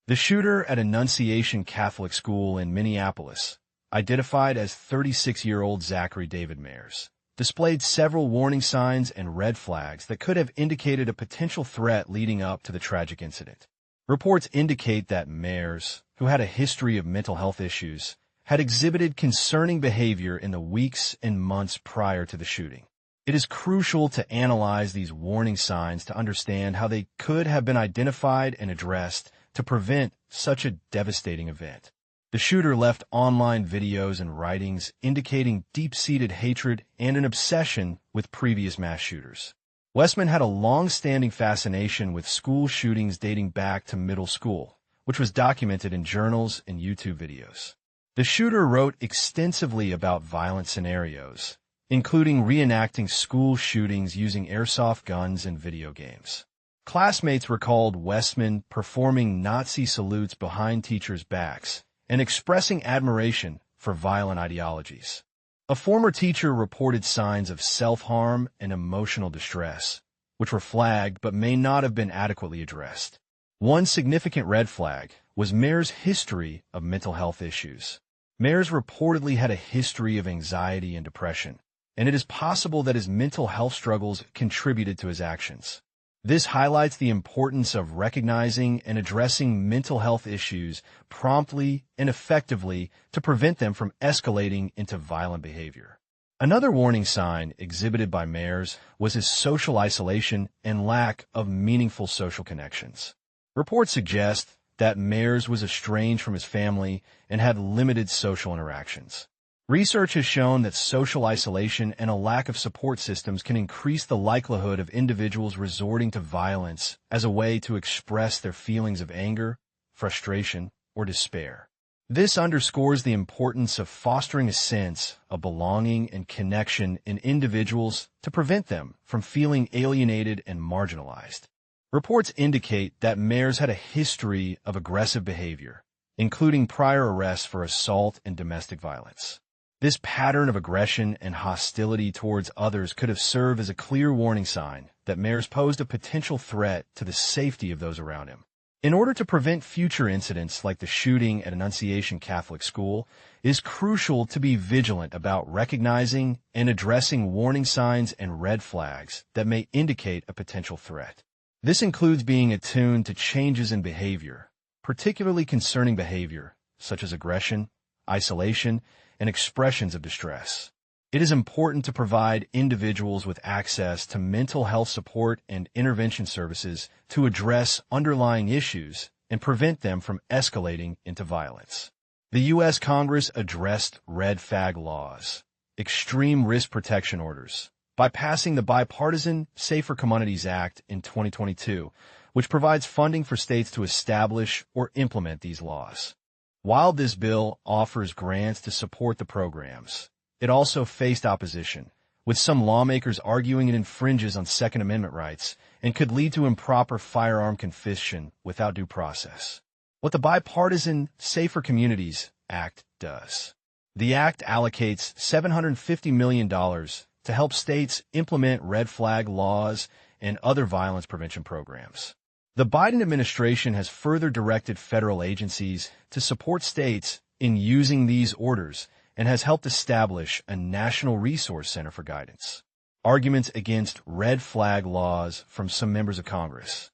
The shooter at Annunciation Catholic School in Minneapolis, identified as 36-year-old Zachary David Mayers, displayed several warning signs and red flags that could have indicated a potential threat leading up to the tragic incident. Reports indicate that Mayers, who had a history of mental health issues, had exhibited concerning behavior in the weeks and months prior to the shooting. It is crucial to analyze these warning signs to understand how they could have been identified and addressed to prevent such a devastating event. The shooter left online videos and writings indicating deep-seated hatred and an obsession with previous mass shooters. Westman had a long-standing fascination with school shootings dating back to middle school, which was documented in journals and YouTube videos. The shooter wrote extensively about violent scenarios, including reenacting school shootings using airsoft guns and video games. Classmates recalled Westman performing Nazi salutes behind teachers' backs and expressing admiration for violent ideologies. A former teacher reported signs of self-harm and emotional distress, which were flagged but may not have been adequately addressed. One significant red flag was Mayers' history of mental health issues. Mayers reportedly had a history of anxiety and depression, and it is possible that his mental health struggles contributed to his actions. This highlights the importance of recognizing and addressing mental health issues promptly and effectively to prevent them from escalating into violent behavior. Another warning sign exhibited by Mayers was his social isolation and lack of meaningful social connections. Reports suggest that Mayers was estranged from his family and had limited social interactions. Research has shown that social isolation and a lack of support systems can increase the likelihood of individuals resorting to violence as a way to express their feelings of anger, frustration, or despair. This underscores the importance of fostering a sense of belonging and connection in individuals to prevent them from feeling alienated and marginalized. Reports indicate that Mayers had a history of aggressive behavior, including prior arrests for assault and domestic violence. This pattern of aggression and hostility towards others could have served as a clear warning sign that Mayers posed a potential threat to the safety of those around him. In order to prevent future incidents like the shooting at Annunciation Catholic School, it is crucial to be vigilant about recognizing and addressing warning signs and red flags that may indicate a potential threat. This includes being attuned to changes in behavior, particularly concerning behavior such as aggression, isolation, and expressions of distress. It is important to provide individuals with access to mental health support and intervention services to address underlying issues and prevent them from escalating into violence. The U.S. Congress addressed red flag laws, extreme risk protection orders, by passing the bipartisan Safer Communities Act in 2022, which provides funding for states to establish or implement these laws. While this bill offers grants to support the programs, it also faced opposition, with some lawmakers arguing it infringes on Second Amendment rights and could lead to improper firearm confiscation without due process. What the bipartisan Safer Communities Act does. The act allocates $750 million to help states implement red flag laws and other violence prevention programs. The Biden administration has further directed federal agencies to support states in using these orders and has helped establish a National Resource Center for guidance. Arguments against red flag laws from some members of Congress.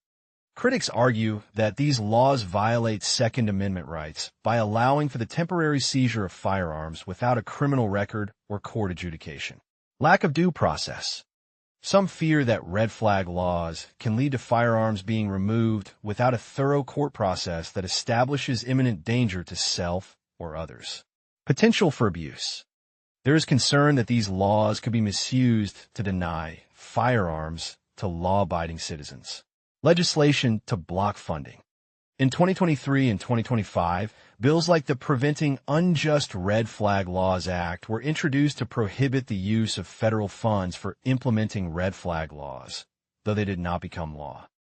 Critics argue that these laws violate Second Amendment rights by allowing for the temporary seizure of firearms without a criminal record or court adjudication. Lack of due process. Some fear that red flag laws can lead to firearms being removed without a thorough court process that establishes imminent danger to self or others. Potential for abuse. There is concern that these laws could be misused to deny firearms to law-abiding citizens. Legislation to block funding. In 2023 and 2025, bills like the Preventing Unjust Red Flag Laws Act were introduced to prohibit the use of federal funds for implementing red flag laws, though they did not become law.